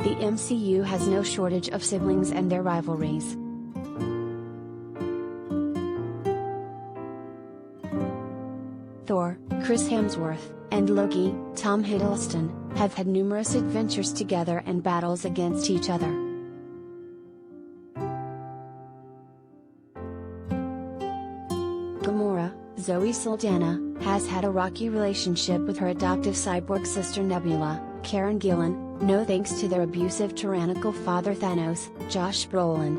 the MCU has no shortage of siblings and their rivalries. Thor, Chris Hemsworth, and Loki, Tom Hiddleston, have had numerous adventures together and battles against each other. Gamora, Zoe Saldana, has had a rocky relationship with her adoptive cyborg sister Nebula, Karen Gillan, no thanks to their abusive tyrannical father Thanos, Josh Brolin.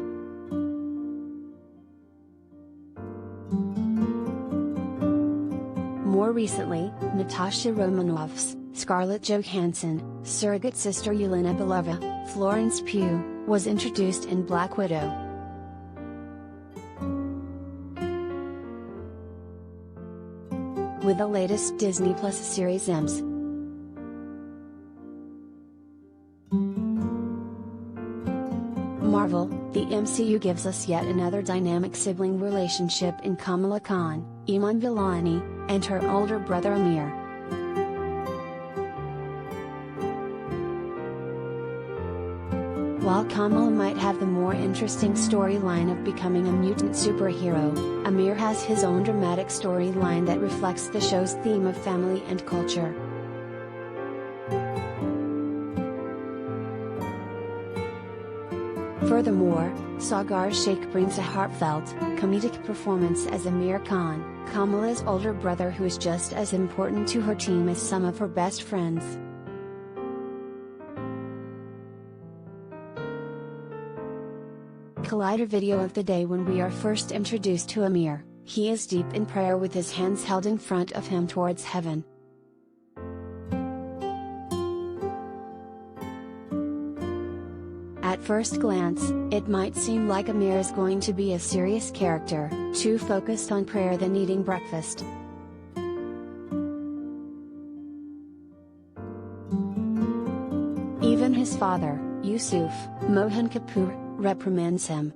More recently, Natasha Romanoff's Scarlett Johansson, surrogate sister Yelena Belova, Florence Pugh, was introduced in Black Widow. With the latest Disney Plus series Ems. Marvel, the MCU gives us yet another dynamic sibling relationship in Kamala Khan, Iman Vellani, and her older brother Amir. While Kamala might have the more interesting storyline of becoming a mutant superhero, Amir has his own dramatic storyline that reflects the show's theme of family and culture. Furthermore, Sagar Sheikh brings a heartfelt, comedic performance as Amir Khan, Kamala's older brother who is just as important to her team as some of her best friends. Collider video of the day. When we are first introduced to Amir, he is deep in prayer with his hands held in front of him towards heaven. At first glance, it might seem like Amir is going to be a serious character, too focused on prayer than eating breakfast. Even his father, Yusuf, Mohan Kapoor, reprimands him.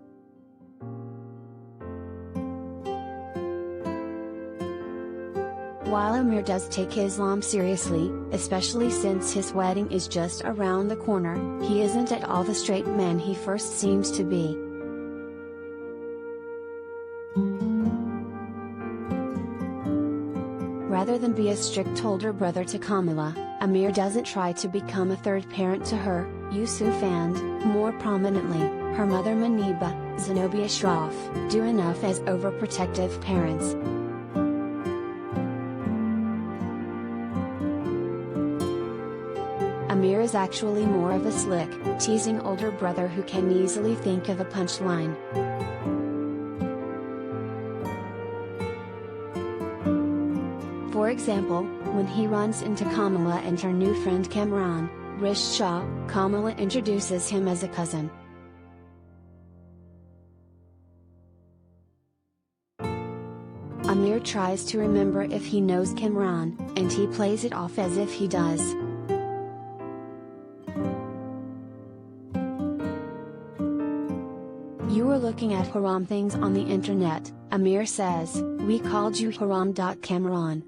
While Amir does take Islam seriously, especially since his wedding is just around the corner, he isn't at all the straight man he first seems to be. Rather than be a strict older brother to Kamala, Amir doesn't try to become a third parent to her, Yusuf and, more prominently, her mother Maniba, Zenobia Shroff, do enough as overprotective parents. Amir is actually more of a slick, teasing older brother who can easily think of a punchline. For example, when he runs into Kamala and her new friend Kamran, Rish Shah, Kamala introduces him as a cousin. Amir tries to remember if he knows Kamran, and he plays it off as if he does. You were looking at haram things on the internet, Amir says, we called you haram. Kamran.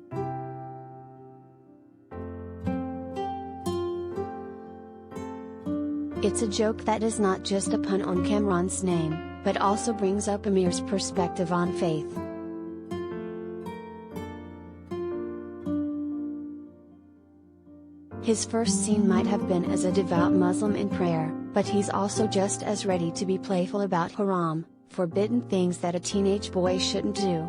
It's a joke that is not just a pun on Kamran's name, but also brings up Amir's perspective on faith. His first scene might have been as a devout Muslim in prayer, but he's also just as ready to be playful about haram, forbidden things that a teenage boy shouldn't do.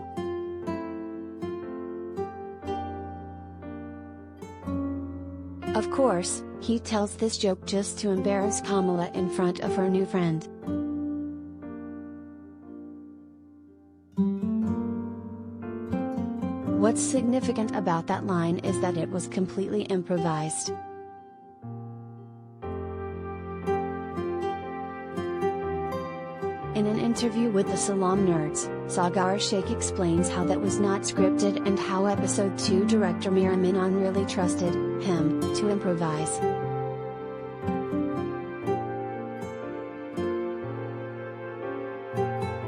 Of course, he tells this joke just to embarrass Kamala in front of her new friend. What's significant about that line is that it was completely improvised. In an interview with the Salam Nerds, Sagar Sheikh explains how that was not scripted and how Episode 2 director Mira Minon really trusted him to improvise.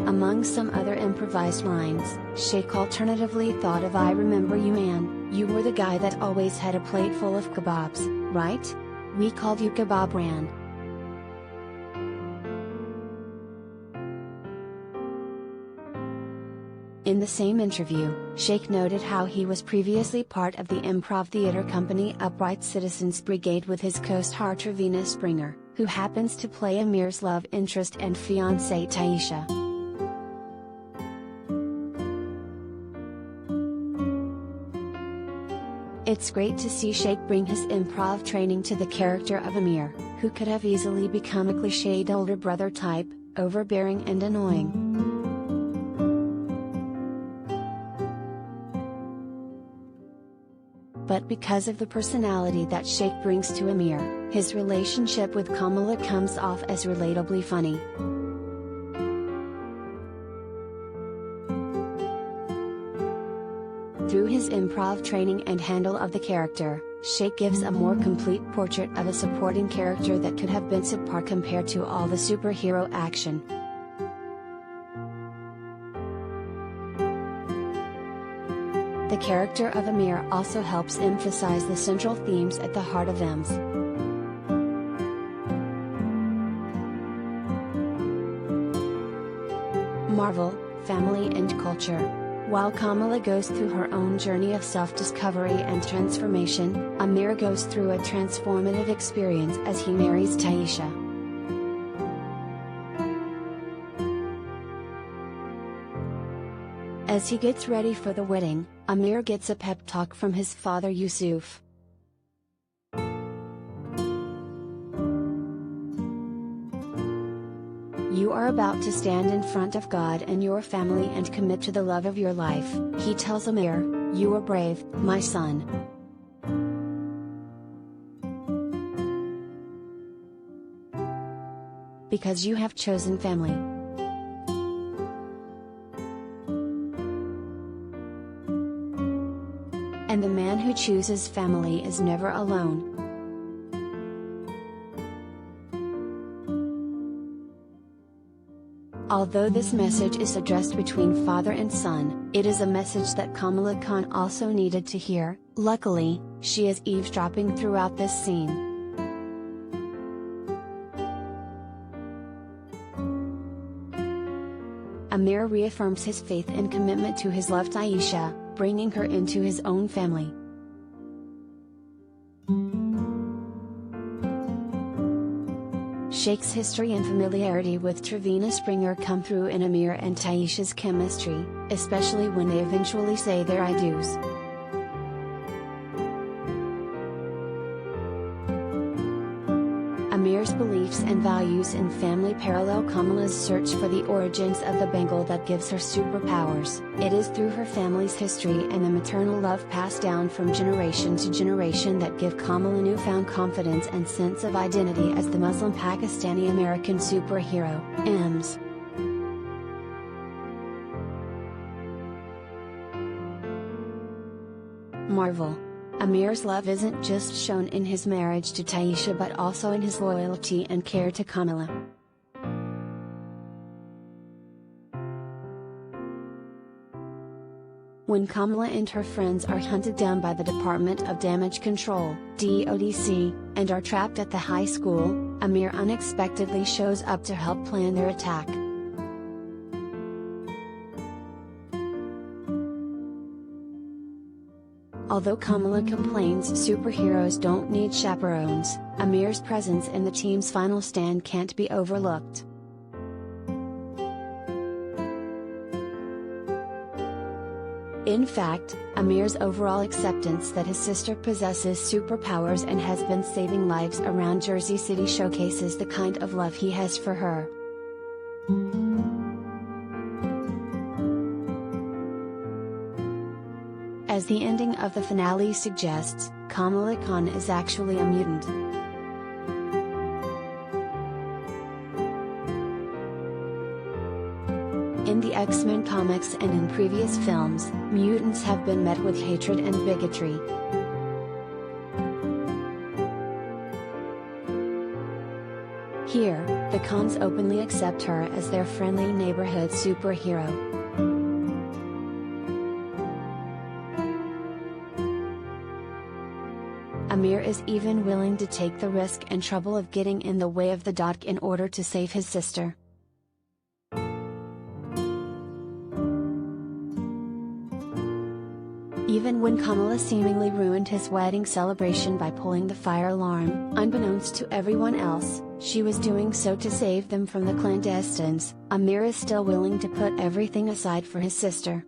Among some other improvised lines, Sheikh alternatively thought of "I remember you man, you were the guy that always had a plate full of kebabs, right? We called you Kebab Ran." In the same interview, Sheikh noted how he was previously part of the improv theater company Upright Citizens Brigade with his co-star Trevina Springer, who happens to play Amir's love interest and fiancée Taisha. It's great to see Sheikh bring his improv training to the character of Amir, who could have easily become a cliched older brother type, overbearing and annoying. But because of the personality that Sheikh brings to Amir, his relationship with Kamala comes off as relatably funny. Through his improv training and handle of the character, Sheikh gives a more complete portrait of a supporting character that could have been subpar compared to all the superhero action. The character of Amir also helps emphasize the central themes at the heart of M's. Marvel, family and culture. While Kamala goes through her own journey of self-discovery and transformation, Amir goes through a transformative experience as he marries Taisha. As he gets ready for the wedding, Amir gets a pep talk from his father Yusuf. You are about to stand in front of God and your family and commit to the love of your life, he tells Amir. You are brave, my son. Because you have chosen family. And the man who chooses family is never alone. Although this message is addressed between father and son, it is a message that Kamala Khan also needed to hear. Luckily, she is eavesdropping throughout this scene. Amir reaffirms his faith and commitment to his love Taisha, bringing her into his own family. Sheikh's history and familiarity with Trevina Springer come through in Amir and Taisha's chemistry, especially when they eventually say their I do's. Amir's beliefs and values in family parallel Kamala's search for the origins of the bangle that gives her superpowers. It is through her family's history and the maternal love passed down from generation to generation that give Kamala newfound confidence and sense of identity as the Muslim Pakistani American superhero, Ms. Marvel. Amir's love isn't just shown in his marriage to Taisha but also in his loyalty and care to Kamala. When Kamala and her friends are hunted down by the Department of Damage Control, DODC, and are trapped at the high school, Amir unexpectedly shows up to help plan their attack. Although Kamala complains superheroes don't need chaperones, Amir's presence in the team's final stand can't be overlooked. In fact, Amir's overall acceptance that his sister possesses superpowers and has been saving lives around Jersey City showcases the kind of love he has for her. As the ending of the finale suggests, Kamala Khan is actually a mutant. In the X-Men comics and in previous films, mutants have been met with hatred and bigotry. Here, the Khans openly accept her as their friendly neighborhood superhero. Amir is even willing to take the risk and trouble of getting in the way of the Doc in order to save his sister. Even when Kamala seemingly ruined his wedding celebration by pulling the fire alarm, unbeknownst to everyone else, she was doing so to save them from the clandestines. Amir is still willing to put everything aside for his sister.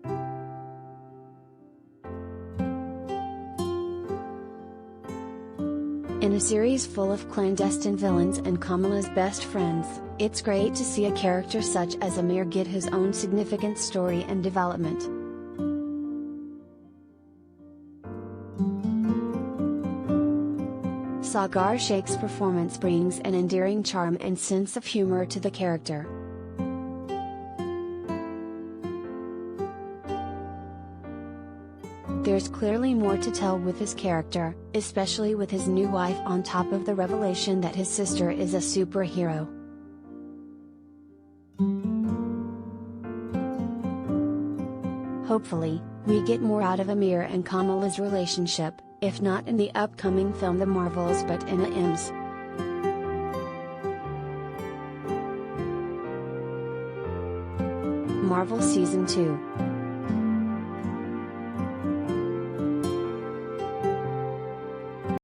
In a series full of clandestine villains and Kamala's best friends, it's great to see a character such as Amir get his own significant story and development. Sagar Sheikh's performance brings an endearing charm and sense of humor to the character. There's clearly more to tell with his character, especially with his new wife on top of the revelation that his sister is a superhero. Hopefully, we get more out of Amir and Kamala's relationship, if not in the upcoming film The Marvels but in the M's. Marvel Season 2.